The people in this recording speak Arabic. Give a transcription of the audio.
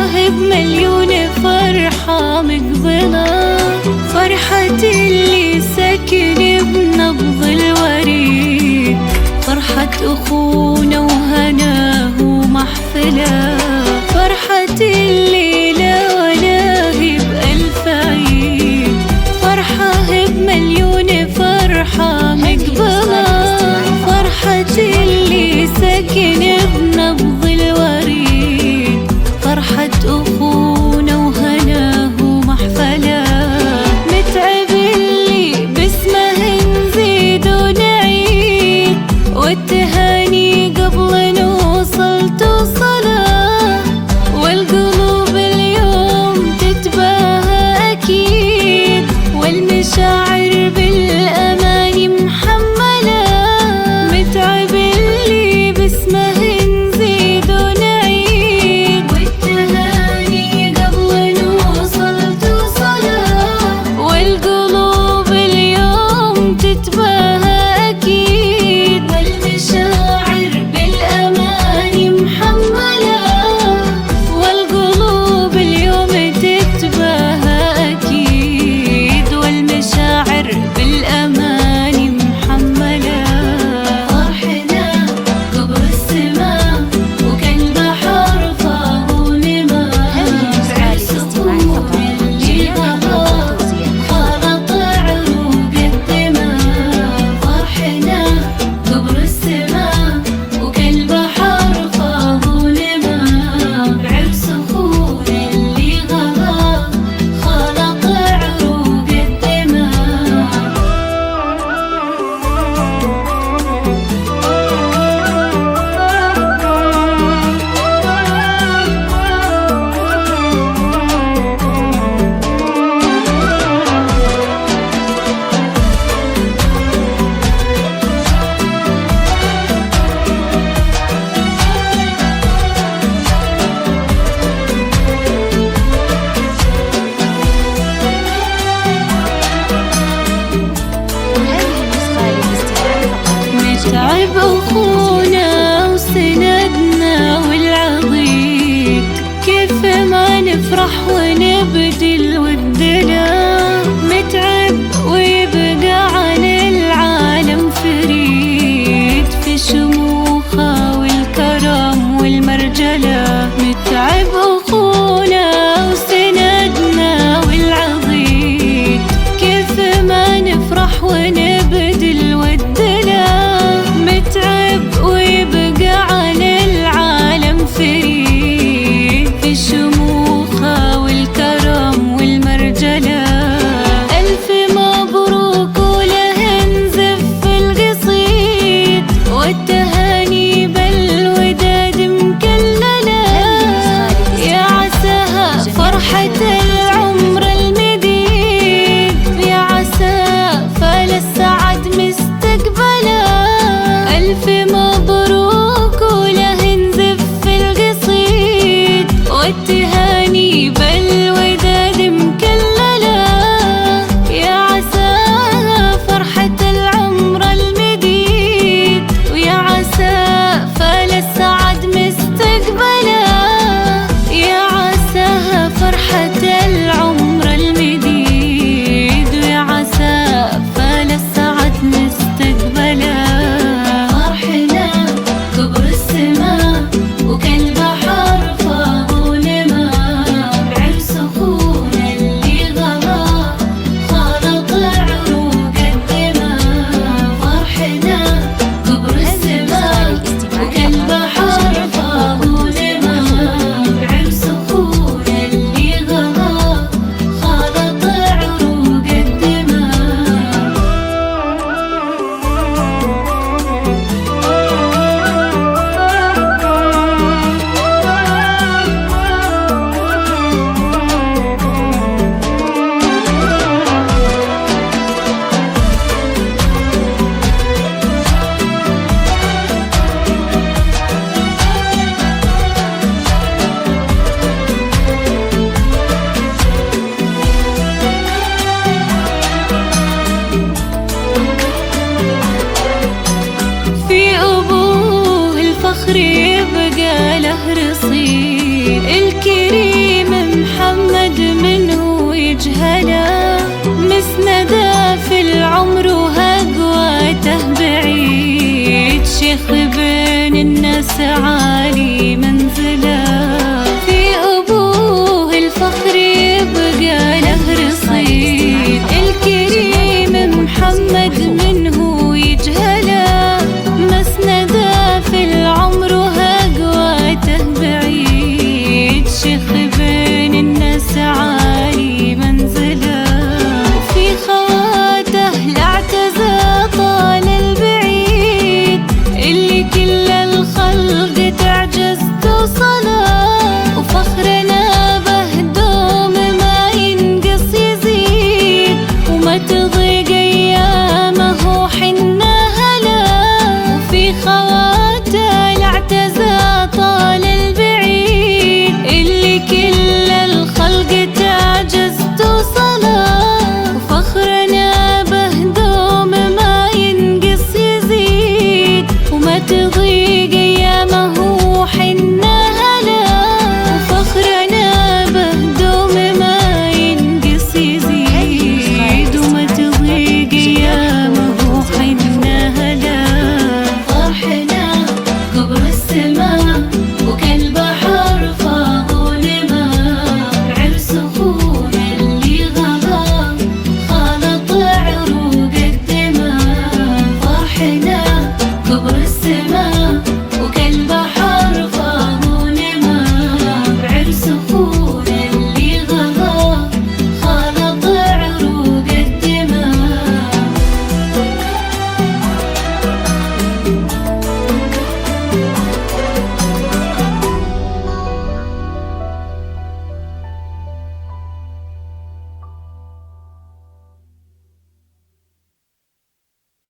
فرحة بمليون فرحة مقبلة، فرحة اللي سكن بنبض الوريد، فرحة أخونا وهناه ومحفلة، فرحة الليلة ولاهي بألف عيد، فرحة بمليون فرحة مقبلة، فرحة اللي سكن بنبض الوريد، فرحة أخونا وهناه ومحفلة، متعب اللي باسمه نزيد ونعيد، والتهاني قبل نوصل توصله، والقلوب اليوم تتباهى أكيد، والمشاعر بالأماني محملة، متعب اللي باسمه نزيد ونعيد، والتهاني قبل نوصل توصله، والقلوب اليوم تتباهى أكيد، والمشاعر بالأماني محملة، والقلوب اليوم تتباهى أكيد، والمشاعر بالأماني محملة. فرحنا قبر السماء وكان بحر فاض نما، عالسطور اللي غضا خلط عروق الدماء، فرحنا قبر السماء وكان بحر فاض نما، بعرس أخونا اللي غضا خلط عروق الدماء. متعب أخونا وسندنا والعضيد، كيف ما نفرح ونبدل ودنا، متعب ويبقى عن العالم فريد، في شموخه والكرم والمرجلة، متعب أخونا وسندنا والعضيد، كيف ما نفرح ونبدل ودنا، متعب ويبقى عن العالم فريد، في شموخه والكرم والمرجلة، ألف مبروك وله نزف القصيد، والتهاني بالوداد مكللة، يا عساها فرحة العمر المديد، يا عسى فال السعد مستقبله، ألف مبروك وله نزف القصيد، والتهاني بالوداد مكللة، يا عسى فرحة العمر المديد، ويا عسى فال السعد مستقبله، يا عسى فرحة العمر المديد، ويا عسى فال السعد مستقبله. فرحنا قبر السماء وكان بحر فاض نما، بعرس الناس عالي منزله، في أبوه الفخر يبقى له رصيد، الكريم محمد منه يجهله، مسنده في العمر وهقواته بعيد، شيخ بين الناس عالي منزله، في خواته لاعتزى طال البعيد، اللي كل الخلق تعجز توصله، وفخرنا به دوم ما ينقص يزيد، وما تضيق ايامه حنا هلا، وفي خواته لاعتزى طال البعيد، اللي كل الخلق تعجز توصله، وفخرنا به دوم ما ينقص يزيد، وما تضيق ايامه حنا هلا، وفخرنا به دوم ما ينقص يزيد، وما تضيق ايامه حنا هلا. فرحنا قبر السماء وكالبحر فاض ولما، عرس اخونا اللي غلا خالط عروق الدماء، فرحنا قبر